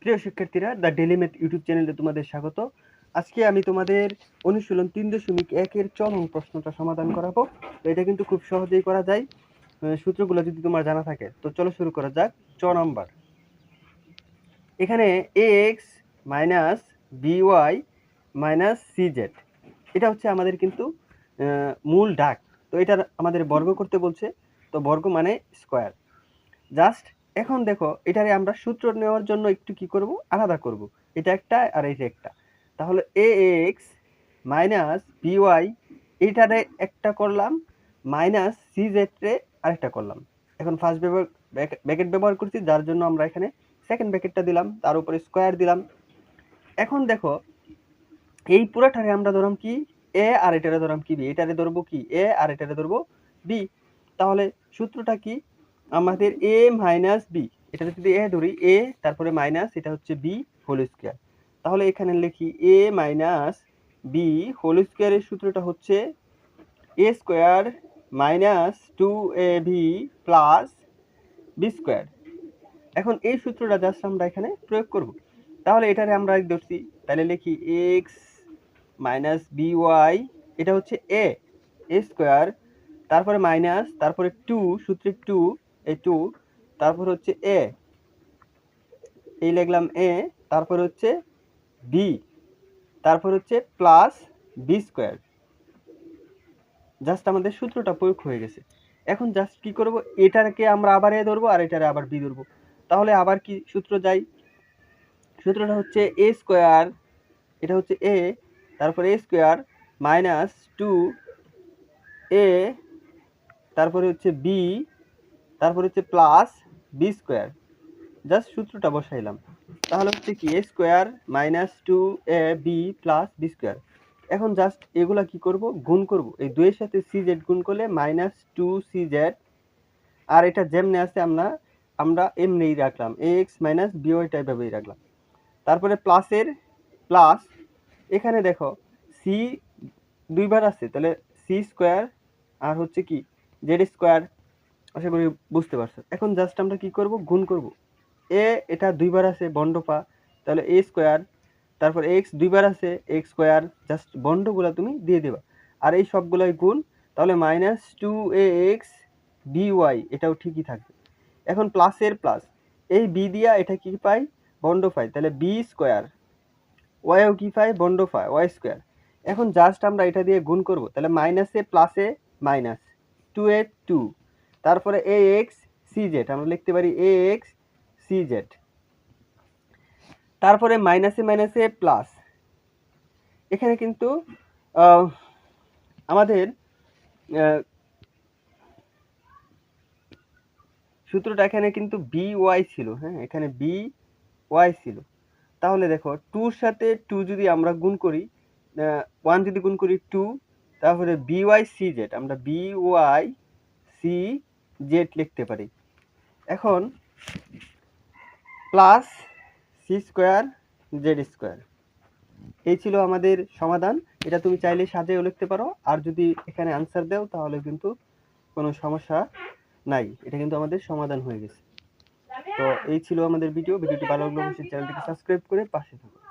প্রিয় শিক্ষার্থীরা, the daily math YouTube চ্যানেলে তোমাদের স্বাগত। আজকে আমি তোমাদের অনুশীলন 3.1-এর চলন প্রশ্নটা সমাধান করাবো। তো এটা কিন্তু খুব সহজেই করা যায় সূত্রগুলো যদি তোমার জানা থাকে। তো চলো শুরু করা যাক। নাম্বার, এখানে ax minus by minus cz, এটা হচ্ছে আমাদের কিন্তু মূল ডাক। তো এটা আমাদের বর্গ করতে বলছে, তো বর্গ মানে স্কোয়ার। জাস্ট এখন দেখো, এটারে আমরা সূত্র নেওয়ার জন্য একটু কি করব, আলাদা করব। এটা একটা আর এটা একটা। তাহলে ax মাইনাস by এইটারে একটা করলাম, মাইনাস cz রে আরেকটা করলাম। এখন ফার্স্ট ব্র্যাকেট ব্যবহার করছি, যার জন্য আমরা এখানে সেকেন্ড ব্র্যাকেটটা দিলাম, তার উপরে স্কোয়ার দিলাম। এখন দেখো, এই পুরাটারে আমরা ধরলাম কি a, আর এটারে ধরলাম কি b। এটারে ধরবো কি a, আর এটারে ধরবো b। তাহলে সূত্রটা কি, আমাদের a মাইনাস b, এটা যদি a ধরি, a তারপরে মাইনাস, এটা হচ্ছে b হোল স্কয়ার। তাহলে এখানে লিখি a মাইনাস b হোল স্কয়ারের সূত্রটা হচ্ছে a square minus 2ab plus b square. এখন এই সূত্রটা জাস্ট আমরা এখানে প্রয়োগ করব। তাহলে এটারে আমরা ধরছি, তাহলে লিখি x মাইনাস by, এটা হচ্ছে a স্কয়ার, তারপরে মাইনাস, তারপরে 2, সূত্রে 2, এই 2, তারপর হচ্ছে a, এই লিখলাম a, তারপর হচ্ছে b, তারপর হচ্ছে প্লাস b স্কয়ার। জাস্ট আমাদের সূত্রটা প্রয়োগ হয়ে গেছে। এখন জাস্ট কি করব, এটাকে আমরা আবার a ধরবো, আর এটারে আবার b ধরবো। তাহলে আবার কি সূত্র যাই, সূত্রটা হচ্ছে a স্কয়ার, এটা হচ্ছে a, তারপর a স্কয়ার মাইনাস 2a, তারপরে হচ্ছে b, তারপর হচ্ছে প্লাস b স্কয়ার। জাস্ট সূত্রটা বসাইলাম। তাহলে হচ্ছে কি a square minus 2ab plus b square. এখন জাস্ট এগুলা কি করব, গুণ করব। এই 2 এর সাথে cz গুণ করলে মাইনাস 2cz, আর এটা যেমনি আছে আমরা এমনিই রাখলাম, ax মাইনাস by টাইপভাবেই রাখলাম। তারপরে প্লাসের প্লাস, এখানে দেখো c দুইবার আছে, তাহলে c স্কয়ার আর হচ্ছে কি z স্কয়ার। আশা করি বুঝতে পারছো। এখন জাস্ট আমরা কি করব, গুণ করব। a এটা দুইবার আছে বন্ডপা, তাহলে a স্কয়ার, তারপর x দুইবার আছে x স্কয়ার, জাস্ট বন্ডগুলো তুমি দিয়ে দিবা, আর এই সবগুলাই গুণ, তাহলে মাইনাস 2ax by, এটাও ঠিকই থাকবে। এখন প্লাসের প্লাস, এই b দিয়া এটা কি পাই, বন্ড পাই, তাহলে b স্কয়ার, ওয়াইও কি পাই, বন্ড পাই, y স্কয়ার। এখন জাস্ট আমরা এটা দিয়ে গুণ করব, তাহলে মাইনাসে প্লাসে মাইনাস 2a 2, তারপরে ax cz, আমরা লিখতে পারি ax cz, তারপরে মাইনাসে মাইনাসে প্লাস। এখানে কিন্তু আমাদের সূত্রটা এখানে কিন্তু by ছিল, হ্যাঁ, এখানে by ছিল। তাহলে দেখো, 2 এর সাথে 2 যদি আমরা গুণ করি, 1 যদি গুণ করি 2, তারপরে by cz, আমরা by cz লিখতে পারি। এখন plus c square z square, এই ছিল আমাদের সমাধান। এটা তুমি চাইলে সাজিয়েও লিখতে পারো, আর যদি এখানে আনসার দাও তাহলে কিন্তু কোনো সমস্যা নাই। এটা কিন্তু আমাদের সমাধান হয়ে গেছে। তো এই ছিল আমাদের ভিডিওটি ভালো লাগলে অবশ্যই চ্যানেলটিকে সাবস্ক্রাইব করে পাশে থাকুন।